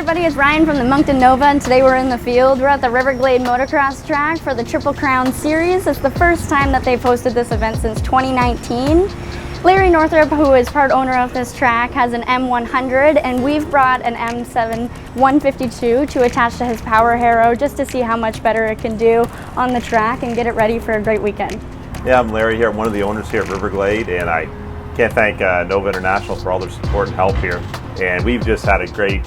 everybody, it's Ryan from the Moncton Nova, and today we're in the field. We're at the Riverglade Motocross track for the Triple Crown Series. It's the first time that they've hosted this event since 2019. Larry Northrup, who is part owner of this track, has an M100, and we've brought an M7-152 to attach to his power Harrow just to see how much better it can do on the track and get it ready for a great weekend. Yeah, I'm Larry here. I'm one of the owners here at Riverglade, and I can't thank Nova International for all their support and help here. And we've just had a great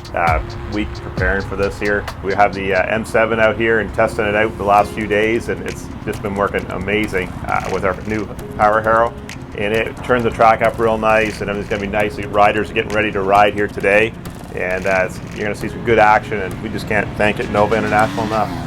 week preparing for this here. We have the M7 out here and testing it out the last few days, and it's just been working amazing with our new power Harrow. And it turns the track up real nice, and everything's going to be nice. The riders are getting ready to ride here today, and you're going to see some good action, and we just can't thank it Nova International enough.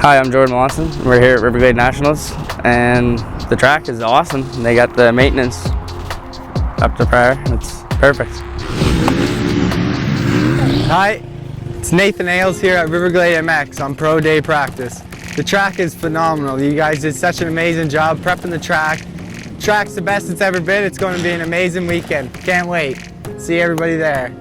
Hi, I'm Jordan Melanson. We're here at Riverglade Nationals, and the track is awesome. They got the maintenance up to par. It's perfect. Hi, it's Nathan Ayles here at Riverglade MX on Pro Day Practice. The track is phenomenal. You guys did such an amazing job prepping the track. The track's the best it's ever been. It's going to be an amazing weekend. Can't wait. See everybody there.